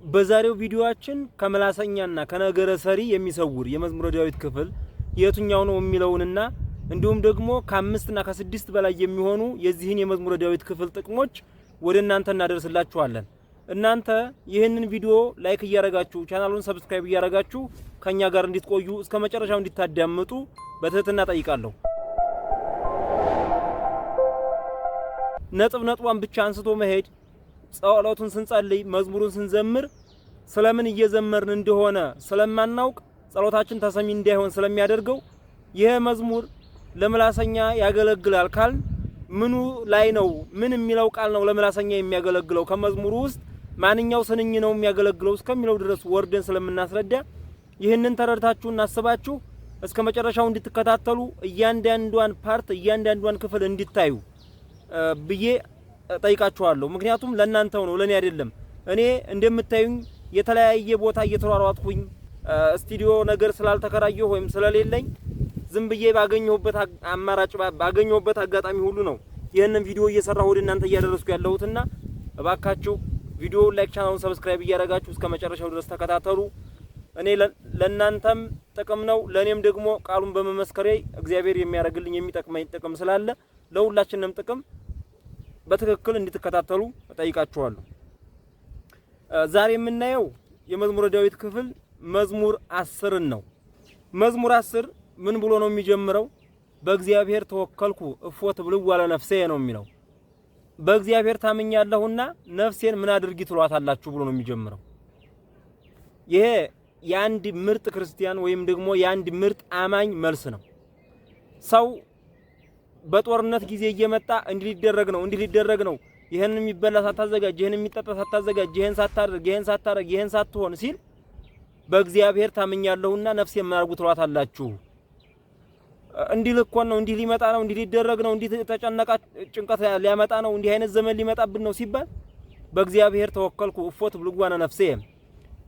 በዛሬው ቪዲዮአችን ከመላሰኛና ከነገረ ሰሪ የሚሰውር የመዝሙረ ዳዊት ክፍል የትኛው ነው የሚለውንና እንዲሁም ደግሞ ከ5 እና ከ6 በላይ የሚሆኑ የዚህን የመዝሙረ ዳዊት ክፍል ጥቅሞች ወደ እናንተ እናደርስላችኋለን። እናንተ ይህንን ቪዲዮ ላይክ እያረጋችሁ ቻናሉን ሰብስክራይብ እያረጋችሁ ከኛ ጋር እንድትቆዩ እስከ መጨረሻው እንድታዳምጡ በትህትና ጠይቃለሁ። ነጥቧን ብቻ አንስቶ መሄድ ጸሎቱን ስንጸልይ መዝሙሩን ስንዘምር ስለምን እየዘመርን እንደሆነ ስለማናውቅ ጸሎታችን ተሰሚ እንዳይሆን ስለሚያደርገው ይሄ መዝሙር ለምላሰኛ ያገለግላል ካል ምኑ ላይ ነው ምን የሚለው ቃል ነው ለምላሰኛ የሚያገለግለው ከመዝሙሩ ውስጥ ማንኛው ስንኝ ነው የሚያገለግለው እስከሚለው ድረስ ወርደን ስለምናስረዳ ይህንን ተረድታችሁና አስባችሁ እስከ መጨረሻው እንድትከታተሉ እያንዳንዷን ፓርት እያንዳንዷን ክፍል እንድታዩ ብዬ ጠይቃችኋለሁ። ምክንያቱም ለእናንተው ነው ለኔ አይደለም። እኔ እንደምታዩኝ የተለያየ ቦታ እየተሯሯጥኩኝ ስቱዲዮ ነገር ስላልተከራየሁ ወይም ስለሌለኝ ዝም ብዬ ባገኘሁበት አማራጭ ባገኘሁበት አጋጣሚ ሁሉ ነው ይሄንን ቪዲዮ እየሰራሁ ወደ እናንተ እያደረስኩ ያለሁትና እባካችሁ ቪዲዮውን ላይክ ቻናሉን ሰብስክራይብ እያረጋችሁ እስከ መጨረሻው ድረስ ተከታተሉ። እኔ ለእናንተም ጥቅም ነው ለኔም ደግሞ ቃሉን በመመስከሬ እግዚአብሔር የሚያረግልኝ የሚጠቅመኝ ጥቅም ስላለ ለሁላችንም ጥቅም በትክክል እንድትከታተሉ ጠይቃችኋለሁ። ዛሬ የምናየው የመዝሙረ ዳዊት ክፍል መዝሙር 10 ነው። መዝሙር 10 ምን ብሎ ነው የሚጀምረው? በእግዚአብሔር ተወከልኩ እፎት ብልዋ ለነፍሴ ነው የሚለው። በእግዚአብሔር ታምኛለሁና ነፍሴን ምን አድርጊ ትሏታላችሁ ብሎ ነው የሚጀምረው። ይሄ የአንድ ምርጥ ክርስቲያን ወይም ደግሞ የአንድ ምርጥ አማኝ መልስ ነው። ሰው በጦርነት ጊዜ እየመጣ እንዲህ ሊደረግ ነው ይሄን የሚበላ ሳታዘጋጅ ይሄን የሚጠጣ ሳታዘጋጅ ይሄን ሳታደርግ ይሄን ሳታረግ ይሄን ሳትሆን ሲል በእግዚአብሔር ታምኛለሁና ነፍሴ ምን አድርጉ ትሏታላችሁ? እንዲህ ልኮን ነው እንዲህ ሊመጣ ነው እንዲህ ሊደረግ ነው እንዲህ ተጨነቃ ጭንቀት ሊያመጣ ነው እንዲህ አይነት ዘመን ሊመጣብን ነው ሲባል በእግዚአብሔር ተወከልኩ እፎት ብልጓነ ነፍሴ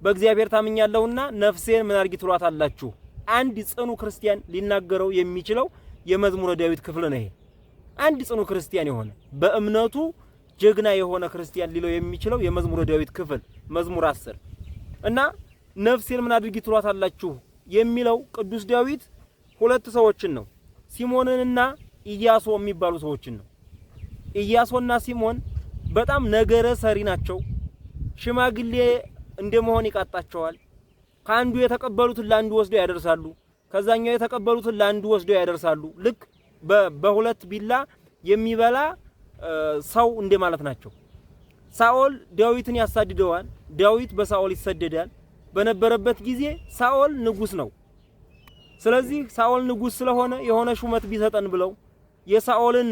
በእግዚአብሔር ታምኛለሁና ነፍሴን ምን አድርጊ ትሏታላችሁ? አንድ ጽኑ ክርስቲያን ሊናገረው የሚችለው የመዝሙረ ዳዊት ክፍል ነው። ይሄ አንድ ጽኑ ክርስቲያን የሆነ በእምነቱ ጀግና የሆነ ክርስቲያን ሊለው የሚችለው የመዝሙረ ዳዊት ክፍል መዝሙር 10 እና ነፍሴን ምን አድርጊ ትሏታላችሁ የሚለው ቅዱስ ዳዊት ሁለት ሰዎችን ነው፣ ሲሞንንና ኢያሱ የሚባሉ ሰዎችን ነው። ኢያሱና ሲሞን በጣም ነገረ ሰሪ ናቸው። ሽማግሌ እንደመሆን ይቃጣቸዋል። ካንዱ የተቀበሉትን ላንዱ ወስደው ያደርሳሉ፣ ከዛኛው የተቀበሉትን ላንዱ ወስደው ያደርሳሉ። ልክ በሁለት ቢላ የሚበላ ሰው እንደማለት ናቸው። ሳኦል ዳዊትን ያሳድደዋል፣ ዳዊት በሳኦል ይሰደዳል። በነበረበት ጊዜ ሳኦል ንጉስ ነው። ስለዚህ ሳኦል ንጉስ ስለሆነ የሆነ ሹመት ቢሰጠን ብለው የሳኦልን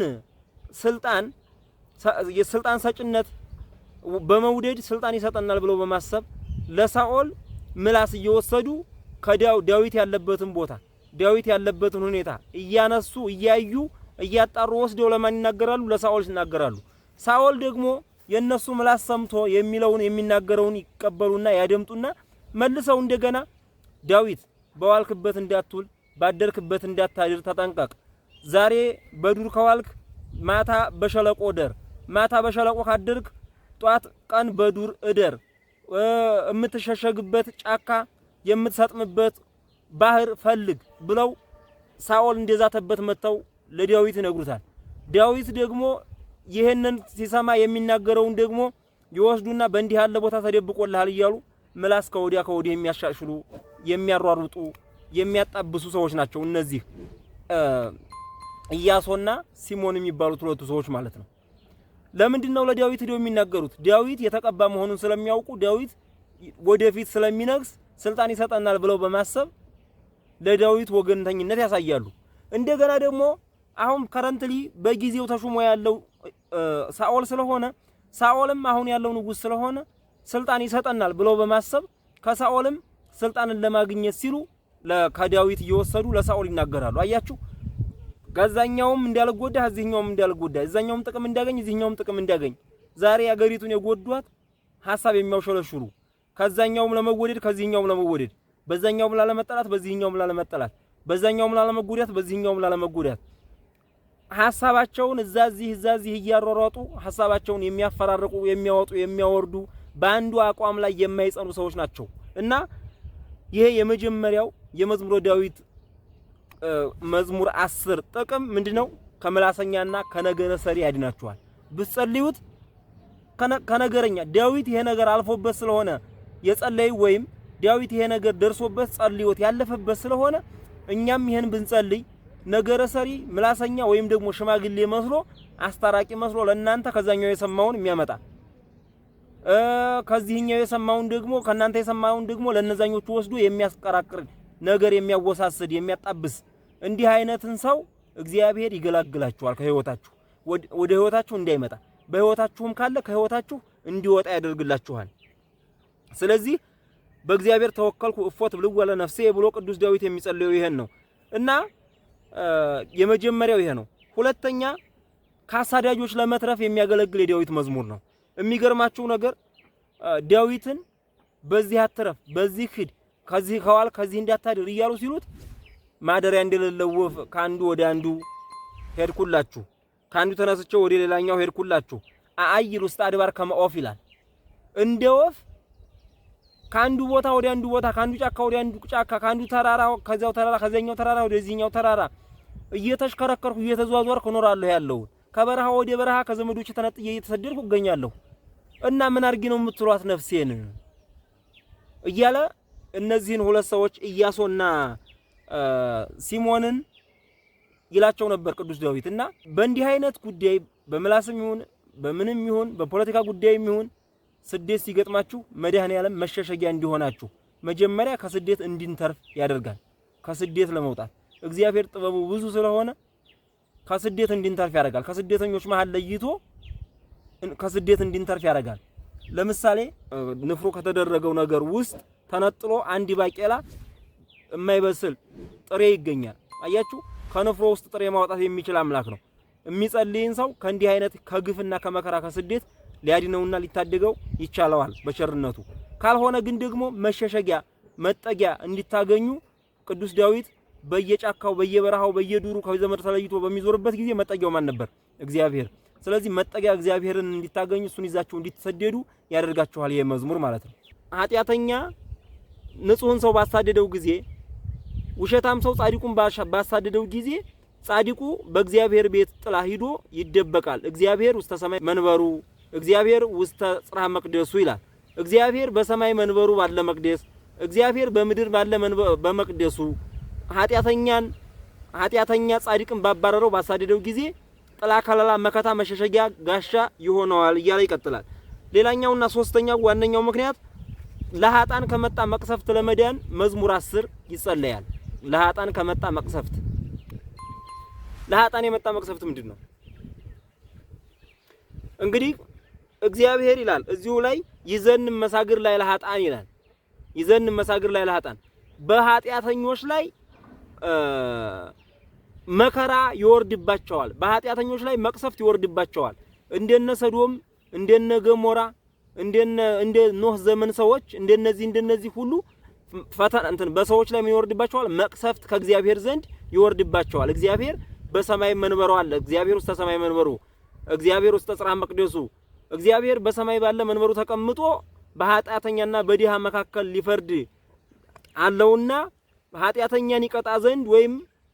የስልጣን ሰጭነት በመውደድ ስልጣን ይሰጠናል ብለው በማሰብ ለሳኦል ምላስ እየወሰዱ ከዳዊት ያለበትን ቦታ ዳዊት ያለበትን ሁኔታ እያነሱ እያዩ እያጣሩ ወስደው ለማን ይናገራሉ? ለሳኦል ይናገራሉ። ሳኦል ደግሞ የነሱ ምላስ ሰምቶ የሚለውን የሚናገረውን ይቀበሉና ያደምጡና መልሰው እንደገና ዳዊት በዋልክበት እንዳትውል ባደርክበት እንዳታድር ተጠንቀቅ። ዛሬ በዱር ከዋልክ ማታ በሸለቆ እደር፣ ማታ በሸለቆ ካደርክ ጧት ቀን በዱር እደር። የምትሸሸግበት ጫካ የምትሰጥምበት ባህር ፈልግ ብለው ሳኦል እንደዛተበት መተው ለዳዊት ይነግሩታል። ዳዊት ደግሞ ይሄንን ሲሰማ የሚናገረውን ደግሞ ይወስዱና በእንዲህ ያለ ቦታ ተደብቆልሃል እያሉ ምላስ ከወዲያ ከወዲህ የሚያሻሽሉ የሚያሯሩጡ የሚያጣብሱ ሰዎች ናቸው እነዚህ ኢያሱና ሲሞን የሚባሉት ሁለቱ ሰዎች ማለት ነው። ለምንድነው ለዳዊት ሄደው የሚናገሩት? ዳዊት የተቀባ መሆኑን ስለሚያውቁ ዳዊት ወደፊት ስለሚነግስ ስልጣን ይሰጠናል ብለው በማሰብ ለዳዊት ወገንተኝነት ያሳያሉ። እንደገና ደግሞ አሁን ከረንትሊ በጊዜው ተሹሞ ያለው ሳኦል ስለሆነ ሳኦልም አሁን ያለው ንጉስ ስለሆነ ስልጣን ይሰጠናል ብለው በማሰብ ከሳኦልም ስልጣንን ለማግኘት ሲሉ ከዳዊት እየወሰዱ ለሳኦል ይናገራሉ። አያችሁ፣ ጋዛኛውም እንዳልጎዳ እዚህኛውም እንዳልጎዳ፣ እዛኛውም ጥቅም እንዳገኝ እዚህኛውም ጥቅም እንዳገኝ። ዛሬ አገሪቱን የጎዷት ሐሳብ የሚያውሸለሽሉ ከዛኛውም ለመወደድ ከዚህኛውም ለመወደድ፣ በዛኛውም ላለመጠላት በዚህኛውም ላለመጠላት፣ በዛኛውም ላለመጎዳት በዚህኛውም ላለመጎዳት ሐሳባቸውን እዛዚህ እያሯሯጡ ሐሳባቸውን የሚያፈራርቁ የሚያወጡ የሚያወርዱ በአንዱ አቋም ላይ የማይጸኑ ሰዎች ናቸው። እና ይሄ የመጀመሪያው የመዝሙረ ዳዊት መዝሙር 10 ጥቅም ምንድነው? ከመላሰኛና ከነገረ ሰሪ ያድናችኋል። ብትጸልዩት ከነገረኛ ዳዊት ይሄ ነገር አልፎበት ስለሆነ የጸለይ ወይም ዳዊት ይሄ ነገር ደርሶበት ጸልዮት ያለፈበት ስለሆነ እኛም ይሄን ብንጸልይ ነገረ ሰሪ ምላሰኛ ወይም ደግሞ ሽማግሌ መስሎ አስታራቂ መስሎ ለእናንተ ከዛኛው የሰማውን የሚያመጣ ከዚህኛው የሰማውን ደግሞ ከናንተ የሰማውን ደግሞ ለነዛኞቹ ወስዶ የሚያስቀራቅር ነገር የሚያወሳስድ የሚያጣብስ እንዲህ አይነትን ሰው እግዚአብሔር ይገላግላችኋል። ከህይወታችሁ ወደ ህይወታችሁ እንዳይመጣ በህይወታችሁም ካለ ከህይወታችሁ እንዲወጣ ያደርግላችኋል። ስለዚህ በእግዚአብሔር ተወከልኩ እፎት ብልወለ ነፍሴ ብሎ ቅዱስ ዳዊት የሚጸልየው ይሄን ነው እና የመጀመሪያው ይሄ ነው። ሁለተኛ ከአሳዳጆች ለመትረፍ የሚያገለግል የዳዊት መዝሙር ነው። የሚገርማችሁ ነገር ዳዊትን በዚህ አትረፍ፣ በዚህ ሂድ፣ ከዚህ ከዋል፣ ከዚህ እንዳታድር እያሉ ሲሉት ማደሪያ እንደሌለው ወፍ ካንዱ ወደ አንዱ ሄድኩላችሁ፣ ካንዱ ተነስቼ ወደ ሌላኛው ሄድኩላችሁ። አአይል ውስጥ አድባር ከመኦፍ ይላል። እንደ ወፍ ካንዱ ቦታ ወደ አንዱ ቦታ፣ ካንዱ ጫካ ወደ አንዱ ጫካ፣ ካንዱ ተራራ ከዛው ተራራ ከዛኛው ተራራ ወደዚህኛው ተራራ እየተሽከረከርኩ እየተዟዟርኩ እኖራለሁ ያለው ከበረሃ ወደ በረሃ ከዘመዶች ተነጥዬ እየተሰደድኩ እገኛለሁ። እና ምን አርጊ ነው የምትሏት ነፍሴን እያለ እነዚህን ሁለት ሰዎች ኢያሶና ሲሞንን ይላቸው ነበር ቅዱስ ዳዊት። እና በእንዲህ አይነት ጉዳይ በመላስም ይሁን በምንም ይሁን በፖለቲካ ጉዳይም ይሁን ስደት ሲገጥማችሁ መድኃኔዓለም መሸሸጊያ እንዲሆናችሁ መጀመሪያ ከስደት እንድንተርፍ ያደርጋል። ከስደት ለመውጣት እግዚአብሔር ጥበቡ ብዙ ስለሆነ ከስደት እንድንተርፍ ያደርጋል። ከስደተኞች መሃል ለይቶ ከስደት እንድንተርፍ ያደርጋል። ለምሳሌ ንፍሮ ከተደረገው ነገር ውስጥ ተነጥሎ አንድ ባቄላ የማይበስል ጥሬ ይገኛል። አያችሁ፣ ከንፍሮ ውስጥ ጥሬ ማውጣት የሚችል አምላክ ነው። የሚጸልይን ሰው ከእንዲህ አይነት ከግፍና ከመከራ ከስደት ሊያድነውና ሊታደገው ይቻለዋል በቸርነቱ። ካልሆነ ግን ደግሞ መሸሸጊያ መጠጊያ እንዲታገኙ ቅዱስ ዳዊት በየጫካው በየበረሃው በየዱሩ ከዘመድ ተለይቶ በሚዞርበት ጊዜ መጠጊያው ማን ነበር? እግዚአብሔር። ስለዚህ መጠጊያ እግዚአብሔርን እንዲታገኙ እሱን ይዛችሁ እንድትሰደዱ ያደርጋችኋል ይሄ መዝሙር ማለት ነው። ኃጢአተኛ ንጹህን ሰው ባሳደደው ጊዜ፣ ውሸታም ሰው ጻድቁን ባሳደደው ጊዜ ጻድቁ በእግዚአብሔር ቤት ጥላ ሂዶ ይደበቃል። እግዚአብሔር ውስተ ሰማይ መንበሩ፣ እግዚአብሔር ውስተ ጽርሐ መቅደሱ ይላል። እግዚአብሔር በሰማይ መንበሩ ባለ መቅደስ፣ እግዚአብሔር በምድር ባለ በመቅደሱ ኃጢአተኛ ጻድቅን ባባረረው ባሳደደው ጊዜ ጥላ ከለላ መከታ መሸሸጊያ ጋሻ ይሆነዋል እያለ ይቀጥላል። ሌላኛውና ሶስተኛው ዋነኛው ምክንያት ለሃጣን ከመጣ መቅሰፍት ለመዳን መዝሙር 10 ይጸለያል። ለሃጣን ከመጣ መቅሰፍት፣ ለሃጣን የመጣ መቅሰፍት ምንድነው? እንግዲህ እግዚአብሔር ይላል እዚሁ ላይ ይዘን መሳግር ላይ ለሃጣን ይላል። ይዘን መሳግር ላይ ለሃጣን በኃጢአተኞች ላይ መከራ ይወርድባቸዋል። በኃጢአተኞች ላይ መቅሰፍት ይወርድባቸዋል። እንደነ ሰዶም እንደነ ገሞራ እንደ ኖህ ዘመን ሰዎች እንደነዚህ ሁሉ ፈተና በሰዎች ላይ ምን ይወርድባቸዋል? መቅሰፍት ከእግዚአብሔር ዘንድ ይወርድባቸዋል። እግዚአብሔር በሰማይ መንበሩ አለ። እግዚአብሔር ውስጥ ሰማይ መንበሩ፣ እግዚአብሔር ውስጥ ጽርሐ መቅደሱ፣ እግዚአብሔር በሰማይ ባለ መንበሩ ተቀምጦ በኃጢአተኛና በዲሃ መካከል ሊፈርድ አለውና ኃጢአተኛን ይቀጣ ዘንድ ወይም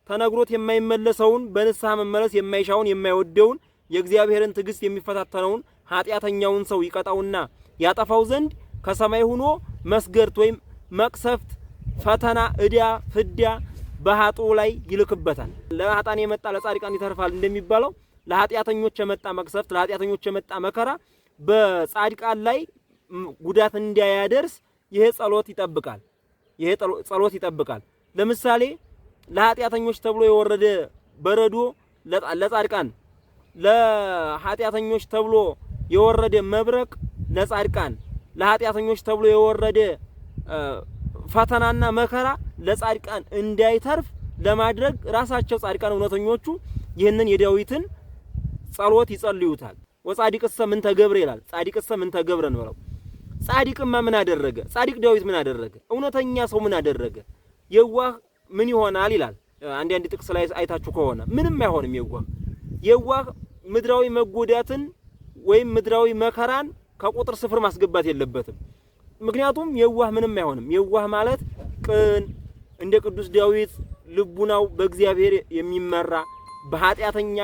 ተነግሮት የማይመለሰውን በንስሐ መመለስ የማይሻውን የማይወደውን የእግዚአብሔርን ትዕግስት የሚፈታተነውን ኃጢአተኛውን ሰው ይቀጣውና ያጠፋው ዘንድ ከሰማይ ሆኖ መስገርት ወይም መቅሰፍት፣ ፈተና፣ ዕዳ፣ ፍዳ በኃጡ ላይ ይልክበታል። ለኃጣን የመጣ ለጻድቃን ይተርፋል እንደሚባለው ለኃጢአተኞች የመጣ መቅሰፍት፣ ለኃጢአተኞች የመጣ መከራ በጻድቃን ላይ ጉዳት እንዳያደርስ ይሄ ጸሎት ይጠብቃል። ይሄ ጸሎት ይጠብቃል። ለምሳሌ ለኃጢአተኞች ተብሎ የወረደ በረዶ ለጻድቃን፣ ለኃጢአተኞች ተብሎ የወረደ መብረቅ ለጻድቃን፣ ለኃጢአተኞች ተብሎ የወረደ ፈተናና መከራ ለጻድቃን እንዳይተርፍ ለማድረግ ራሳቸው ጻድቃን እውነተኞቹ ይህንን የዳዊትን ጸሎት ይጸልዩታል። ወጻድቅሰ ምን ተገብረ ይላል። ጻድቅሰ ምን ተገብረ ነው። ጻድቅማ ምን አደረገ? ጻድቅ ዳዊት ምን አደረገ? እውነተኛ ሰው ምን አደረገ? የዋህ ምን ይሆናል ይላል። አንድ ጥቅስ ላይ አይታችሁ ከሆነ ምንም አይሆንም። የዋህ ምድራዊ መጎዳትን ወይም ምድራዊ መከራን ከቁጥር ስፍር ማስገባት የለበትም። ምክንያቱም የዋህ ምንም አይሆንም። የዋህ ማለት ቅን እንደ ቅዱስ ዳዊት ልቡናው በእግዚአብሔር የሚመራ በኃጢአተኛ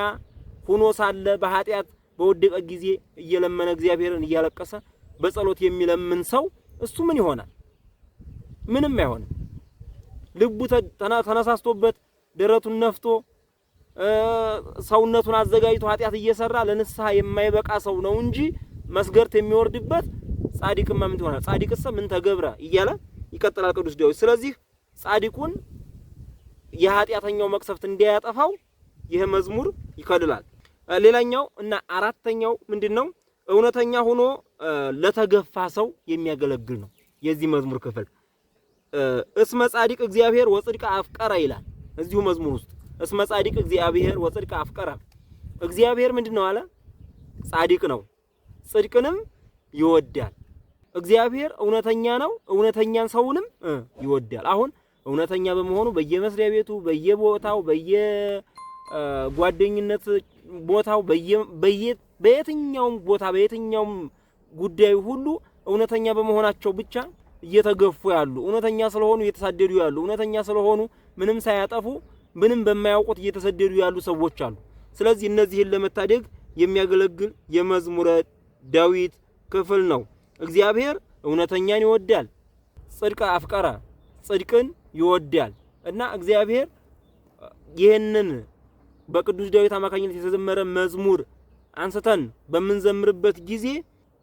ሆኖ ሳለ በኃጢአት በወደቀ ጊዜ እየለመነ እግዚአብሔርን እያለቀሰ በጸሎት የሚለምን ሰው እሱ ምን ይሆናል? ምንም አይሆንም። ልቡ ተነሳስቶበት ደረቱን ነፍቶ ሰውነቱን አዘጋጅቶ ኃጢአት እየሰራ ለንስሐ የማይበቃ ሰው ነው እንጂ መስገርት የሚወርድበት ጻድቅማ ምን ይሆናል? ጻድቅስ ምን ተገብረ እያለ ይቀጥላል ቅዱስ ዳዊት። ስለዚህ ጻድቁን የኃጢአተኛው መቅሰፍት እንዲያጠፋው ይሄ መዝሙር ይከልላል። ሌላኛው እና አራተኛው ምንድነው? እውነተኛ ሆኖ ለተገፋ ሰው የሚያገለግል ነው የዚህ መዝሙር ክፍል። እስመ ጻድቅ እግዚአብሔር ወጽድቅ አፍቀረ ይላል እዚሁ መዝሙር ውስጥ። እስመ ጻድቅ እግዚአብሔር ወጽድቅ አፍቀረ። እግዚአብሔር ምንድነው አለ? ጻድቅ ነው፣ ጽድቅንም ይወዳል። እግዚአብሔር እውነተኛ ነው፣ እውነተኛን ሰውንም ይወዳል። አሁን እውነተኛ በመሆኑ በየመስሪያ ቤቱ በየቦታው በየጓደኝነት ቦታው በየትኛውም ቦታ በየትኛውም ጉዳይ ሁሉ እውነተኛ በመሆናቸው ብቻ እየተገፉ ያሉ፣ እውነተኛ ስለሆኑ እየተሳደዱ ያሉ፣ እውነተኛ ስለሆኑ ምንም ሳያጠፉ ምንም በማያውቁት እየተሰደዱ ያሉ ሰዎች አሉ። ስለዚህ እነዚህን ለመታደግ የሚያገለግል የመዝሙረ ዳዊት ክፍል ነው። እግዚአብሔር እውነተኛን ይወዳል፣ ጽድቅ አፍቀረ፣ ጽድቅን ይወዳል እና እግዚአብሔር ይህንን በቅዱስ ዳዊት አማካኝነት የተዘመረ መዝሙር አንስተን በምንዘምርበት ጊዜ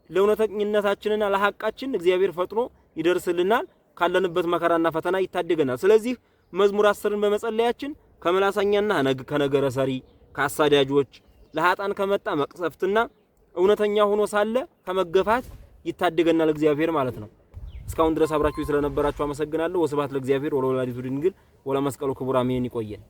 ለእውነተኝነታችንና ለሐቃችን እግዚአብሔር ፈጥኖ ይደርስልናል፣ ካለንበት መከራና ፈተና ይታደገናል። ስለዚህ መዝሙር 10ን በመጸለያችን ከመላሳኛና ከነገረ ሰሪ ከአሳዳጆች ለሃጣን ከመጣ መቅሰፍትና እውነተኛ ሆኖ ሳለ ከመገፋት ይታደገናል እግዚአብሔር ማለት ነው። እስካሁን ድረስ አብራችሁ ስለነበራችሁ አመሰግናለሁ። ወስብሐት ለእግዚአብሔር ወለወላዲቱ ድንግል ወለመስቀሉ ክቡር አሜን። ይቆየን።